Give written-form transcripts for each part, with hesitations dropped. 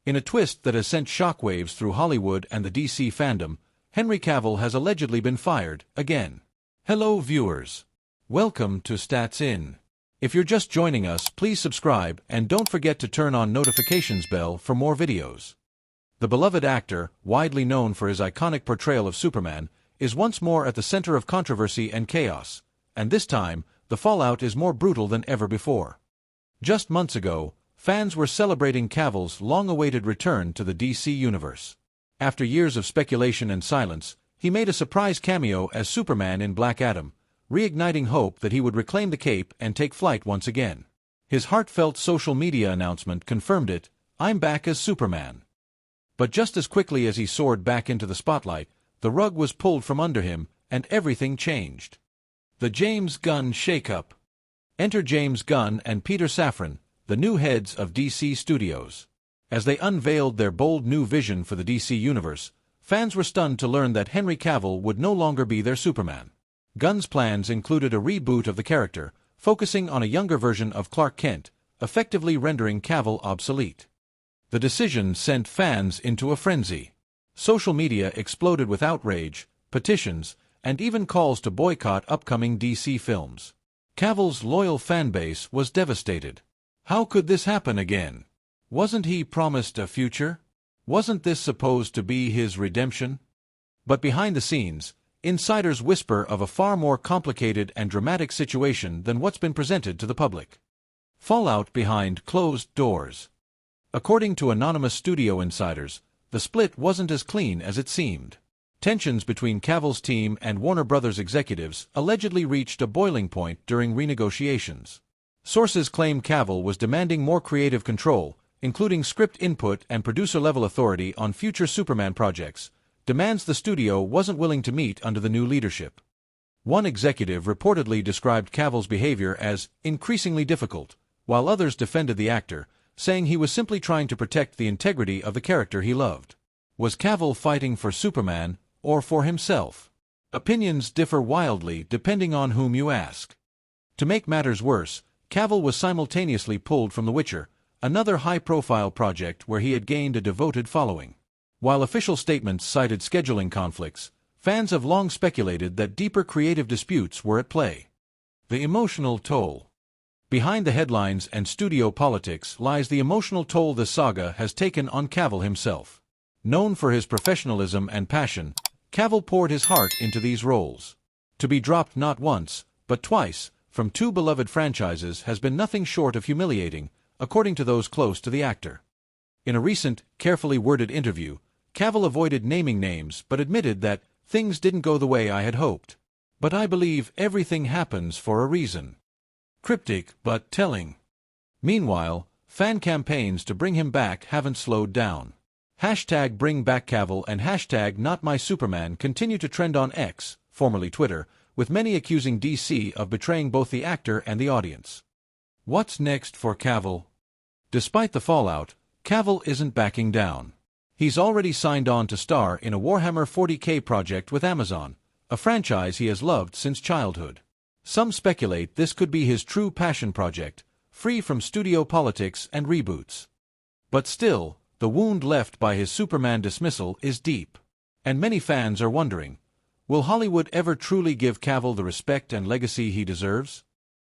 In a twist that has sent shockwaves through Hollywood and the DC fandom, Henry Cavill has allegedly been fired, again. Hello viewers. Welcome to Stats In. If you're just joining us, please subscribe and don't forget to turn on notifications bell for more videos. The beloved actor, widely known for his iconic portrayal of Superman, is once more at the center of controversy and chaos, and this time, the fallout is more brutal than ever before. Just months ago, fans were celebrating Cavill's long-awaited return to the DC universe. After years of speculation and silence, he made a surprise cameo as Superman in Black Adam, reigniting hope that he would reclaim the cape and take flight once again. His heartfelt social media announcement confirmed it, "I'm back as Superman." But just as quickly as he soared back into the spotlight, the rug was pulled from under him, and everything changed. The James Gunn Shakeup. Enter James Gunn and Peter Safran, the new heads of DC Studios. As they unveiled their bold new vision for the DC universe, fans were stunned to learn that Henry Cavill would no longer be their Superman. Gunn's plans included a reboot of the character, focusing on a younger version of Clark Kent, effectively rendering Cavill obsolete. The decision sent fans into a frenzy. Social media exploded with outrage, petitions, and even calls to boycott upcoming DC films. Cavill's loyal fanbase was devastated. How could this happen again? Wasn't he promised a future? Wasn't this supposed to be his redemption? But behind the scenes, insiders whisper of a far more complicated and dramatic situation than what's been presented to the public. Fallout behind closed doors. According to anonymous studio insiders, the split wasn't as clean as it seemed. Tensions between Cavill's team and Warner Brothers executives allegedly reached a boiling point during renegotiations. Sources claim Cavill was demanding more creative control, including script input and producer-level authority on future Superman projects, demands the studio wasn't willing to meet under the new leadership. One executive reportedly described Cavill's behavior as increasingly difficult, while others defended the actor, saying he was simply trying to protect the integrity of the character he loved. Was Cavill fighting for Superman or for himself? Opinions differ wildly depending on whom you ask. To make matters worse, Cavill was simultaneously pulled from The Witcher, another high-profile project where he had gained a devoted following. While official statements cited scheduling conflicts, fans have long speculated that deeper creative disputes were at play. The emotional toll. Behind the headlines and studio politics lies the emotional toll the saga has taken on Cavill himself. Known for his professionalism and passion, Cavill poured his heart into these roles. To be dropped not once, but twice, from two beloved franchises has been nothing short of humiliating, according to those close to the actor. In a recent, carefully worded interview, Cavill avoided naming names but admitted that things didn't go the way I had hoped. But I believe everything happens for a reason. Cryptic but telling. Meanwhile, fan campaigns to bring him back haven't slowed down. Hashtag Bring Back Cavill and hashtag Not My Superman continue to trend on X, formerly Twitter, with many accusing DC of betraying both the actor and the audience. What's next for Cavill? Despite the fallout, Cavill isn't backing down. He's already signed on to star in a Warhammer 40K project with Amazon, a franchise he has loved since childhood. Some speculate this could be his true passion project, free from studio politics and reboots. But still, the wound left by his Superman dismissal is deep. And many fans are wondering, will Hollywood ever truly give Cavill the respect and legacy he deserves?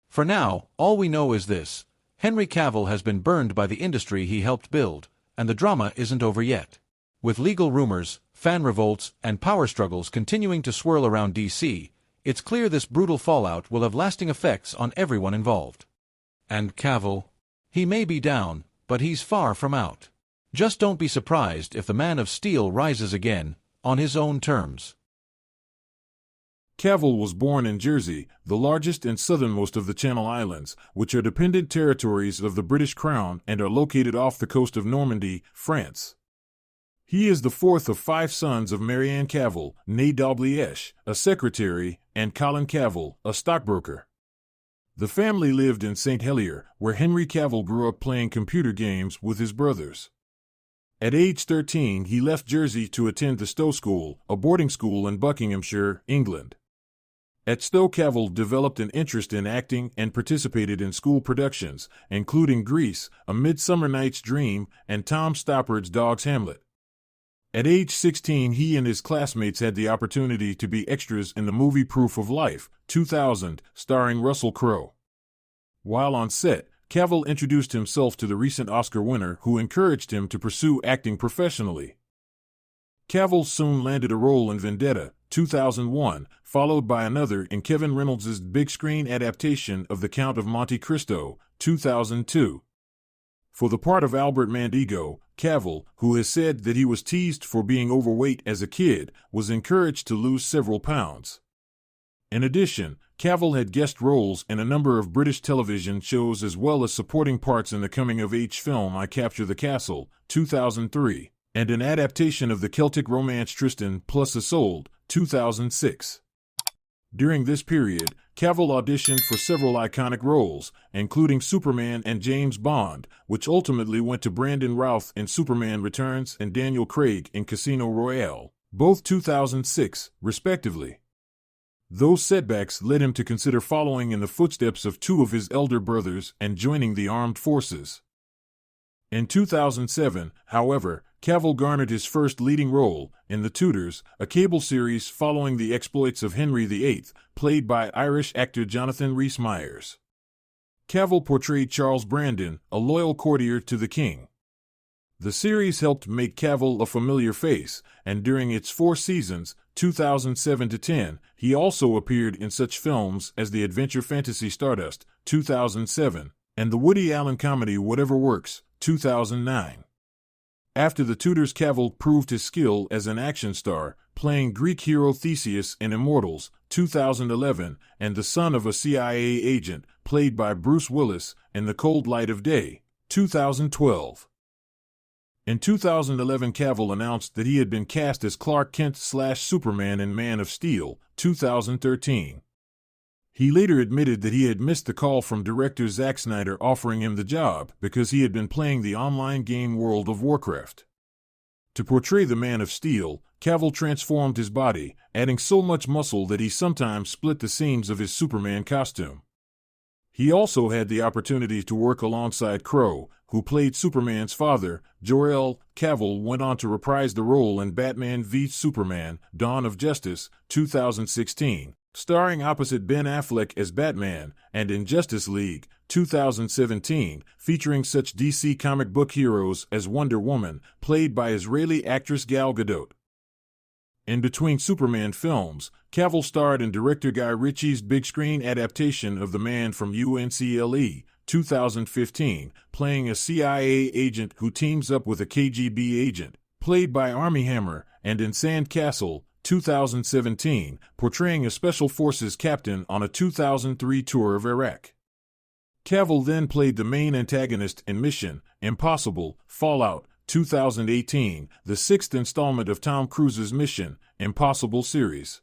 For now, all we know is this: Henry Cavill has been burned by the industry he helped build, and the drama isn't over yet. With legal rumors, fan revolts, and power struggles continuing to swirl around DC, it's clear this brutal fallout will have lasting effects on everyone involved. And Cavill? He may be down, but he's far from out. Just don't be surprised if the Man of Steel rises again, on his own terms. Cavill was born in Jersey, the largest and southernmost of the Channel Islands, which are dependent territories of the British Crown and are located off the coast of Normandy, France. He is the fourth of 5 sons of Marianne Cavill, née Dalgliesh, a secretary, and Colin Cavill, a stockbroker. The family lived in St. Helier, where Henry Cavill grew up playing computer games with his brothers. At age 13, he left Jersey to attend the Stowe School, a boarding school in Buckinghamshire, England. At Stowe, Cavill developed an interest in acting and participated in school productions, including Grease, A Midsummer Night's Dream, and Tom Stoppard's Dog's Hamlet. At age 16, he and his classmates had the opportunity to be extras in the movie Proof of Life, 2000, starring Russell Crowe. While on set, Cavill introduced himself to the recent Oscar winner, who encouraged him to pursue acting professionally. Cavill soon landed a role in Vendetta, 2001, followed by another in Kevin Reynolds' big-screen adaptation of The Count of Monte Cristo, 2002. For the part of Albert Mandigo, Cavill, who has said that he was teased for being overweight as a kid, was encouraged to lose several pounds. In addition, Cavill had guest roles in a number of British television shows as well as supporting parts in the coming-of-age film I Capture the Castle, 2003, and an adaptation of the Celtic romance Tristan plus Isolde, 2006. During this period, Cavill auditioned for several iconic roles, including Superman and James Bond, which ultimately went to Brandon Routh in Superman Returns and Daniel Craig in Casino Royale, both 2006, respectively. Those setbacks led him to consider following in the footsteps of two of his elder brothers and joining the armed forces. In 2007, however, Cavill garnered his first leading role in The Tutors, a cable series following the exploits of Henry VIII, played by Irish actor Jonathan Rhys-Meyers. Cavill portrayed Charles Brandon, a loyal courtier to the king. The series helped make Cavill a familiar face, and during its 4 seasons, 2007 to 10, he also appeared in such films as the adventure fantasy Stardust, 2007, and the Woody Allen comedy Whatever Works, 2009. After The Tutors, Cavill proved his skill as an action star, playing Greek hero Theseus in Immortals, 2011, and the son of a CIA agent, played by Bruce Willis, in The Cold Light of Day, 2012. In 2011, Cavill announced that he had been cast as Clark Kent/Superman in Man of Steel, 2013. He later admitted that he had missed the call from director Zack Snyder offering him the job because he had been playing the online game World of Warcraft. To portray the Man of Steel, Cavill transformed his body, adding so much muscle that he sometimes split the seams of his Superman costume. He also had the opportunity to work alongside Crowe, who played Superman's father. Jor-El. Cavill went on to reprise the role in Batman v Superman, Dawn of Justice, 2016, starring opposite Ben Affleck as Batman, and in Justice League, 2017, featuring such DC comic book heroes as Wonder Woman, played by Israeli actress Gal Gadot. In between Superman films, Cavill starred in director Guy Ritchie's big-screen adaptation of The Man from UNCLE, 2015, playing a CIA agent who teams up with a KGB agent, played by Armie Hammer, and in Sandcastle, 2017, portraying a Special Forces captain on a 2003 tour of Iraq. Cavill then played the main antagonist in Mission Impossible Fallout, 2018, the 6th installment of Tom Cruise's Mission Impossible series.